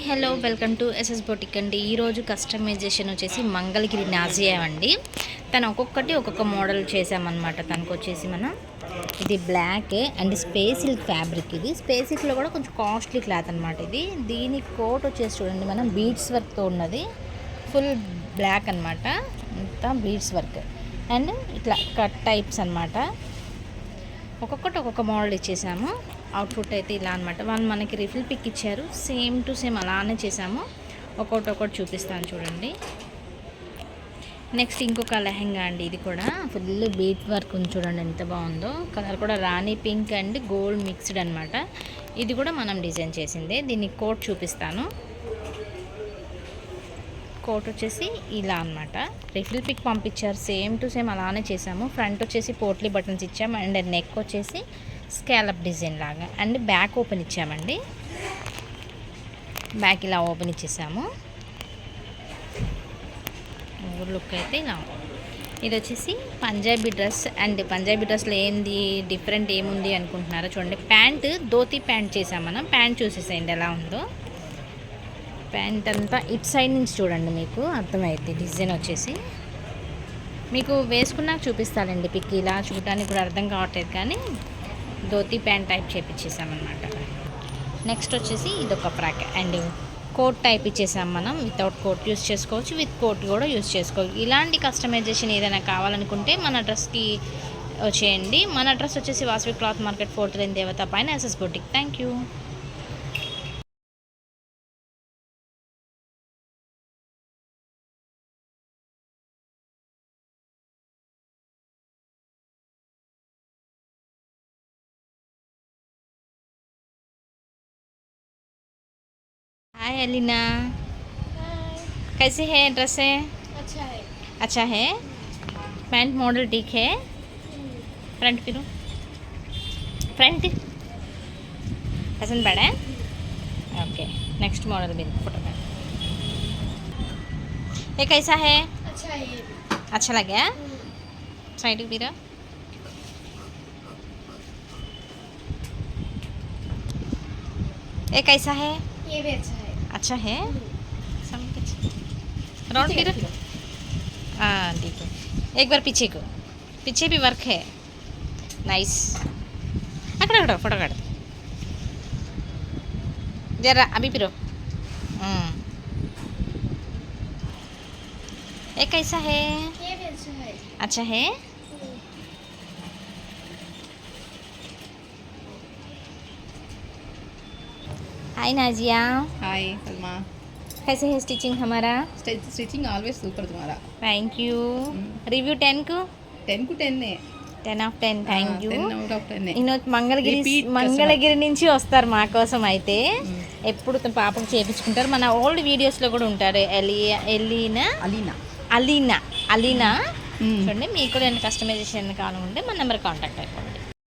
Hi hello welcome to SS boutique అండి. ఈరోజు customization వచ్చేసి మంగళగిరి నాజియా అండి. తను ఒక్కొక్కటి ఒక్కొక్క మోడల్ చేసామన్నమాట. తనకు వచ్చేసి మనం ఇది black and space silk fabric. ఇది స్పేస్ సిల్క్లో కూడా కొంచెం కాస్ట్లీ క్లాత్ అనమాట. ఇది దీని కోట్ వచ్చేసి చూడండి, మనం బీడ్స్ వర్క్తో ఉన్నది. ఫుల్ బ్లాక్ అనమాట, అంతా బీడ్స్ వర్క్ అండ్ ఇట్లా కట్ టైప్స్ అనమాట. ఒక్కొక్కటి ఒక్కొక్క మోడల్ ఇచ్చేసాము. అవుట్పుట్ అయితే ఇలా అనమాట. వాళ్ళు మనకి రిఫిల్ పిక్ ఇచ్చారు, సేమ్ టు సేమ్ అలానే చేసాము. ఒక్కొక్కటి చూపిస్తాను చూడండి. నెక్స్ట్ ఇంకొక లెహెంగా అండి. ఇది కూడా ఫుల్ బీట్ వర్క్ ఉంది చూడండి, ఎంత బాగుందో. కలర్ కూడా రాణి పింక్ అండ్ గోల్డ్ మిక్స్డ్ అనమాట. ఇది కూడా మనం డిజైన్ చేసిందే. దీన్ని కోట్ చూపిస్తాను. కోట్ వచ్చేసి ఇలా అనమాట. రిఫిల్ పిక్ పంపించారు, సేమ్ టు సేమ్ అలానే చేసాము. ఫ్రంట్ వచ్చేసి పోట్లీ బటన్స్ ఇచ్చాము అండ్ నెక్ వచ్చేసి స్కాలప్ డిజైన్ లాగా అండ్ బ్యాక్ ఓపెన్ ఇచ్చామండి. బ్యాక్ ఇలా ఓపెన్ ఇచ్చేసాము. లుక్ అయితే ఇలా. ఇది వచ్చేసి పంజాబీ డ్రెస్ అండ్ పంజాబీ డ్రెస్లో ఏంది డిఫరెంట్ ఏముంది అనుకుంటున్నారో చూడండి. ప్యాంట్ ధోతి ప్యాంట్ చేసాం మనం. ప్యాంట్ చూసేసేయండి ఎలా ఉందో. ప్యాంట్ అంతా ఇటు సైడ్ నుంచి చూడండి, మీకు అర్థమైంది. డిజైన్ వచ్చేసి మీకు వేసుకున్నాక చూపిస్తానండి పిక్. ఇలా చూడడానికి కూడా అర్థం కావట్లేదు, కానీ ధోతి ప్యాంట్ టైప్ చేపించేసామన్నమాట. నెక్స్ట్ వచ్చేసి ఇదొక ఫ్రాక్ అండ్ కోట్ టైప్ ఇచ్చేసాం మనం. వితౌట్ కోట్ యూస్ చేసుకోవచ్చు, విత్ కోట్ కూడా యూస్ చేసుకోవచ్చు. ఇలాంటి కస్టమైజేషన్ ఏదైనా కావాలనుకుంటే మన డ్రెస్కి వచ్చేయండి. మన డ్రెస్ వచ్చేసి Vasavi cloth market 4th line దేవత పైన SS boutique. Thank you. Hi Elina, कैसे है ड्रेस है? अच्छा है। अच्छा है। पैंट मॉडल ठीक है। फ्रंट फिरो, फ्रंट पसंद पड़ा है? ओके, नेक्स्ट मॉडल भी फोटो में। ये कैसा है? अच्छा है। अच्छा लगा? साइड फिरो। ये कैसा है? ये भी अच्छा है। अच्छा है। राउंड फिर। हाँ ठीक है, एक बार पीछे को, पीछे भी वर्क है। नाइस। अकड़ फोटो काट जरा, अभी फिरो। ये कैसा है? ये भी अच्छा है। अच्छा है। हाय नाजिया, हाय सलमा। कैसे है स्टिचिंग हमारा? स्टिचिंग ऑलवेज सुपर तुम्हारा। Thank you. रिव्यू 10 को 10 को 10 है। 10 of 10. Thank you. 10 out of 10 है। ఈరోజు Repeat మంగళగిరి నుంచి వస్తారు మా కోసం. అయితే ఎప్పుడు పాపకు చేయించుకుంటారు. మన ఓల్డ్ వీడియోస్లో కూడా ఉంటారు. అలీనా अलीना చూడండి. మీకు కూడా కస్టమైజేషన్ కావాలంటే మన నెంబర్ కాంటాక్ట్ అయిపోయింది.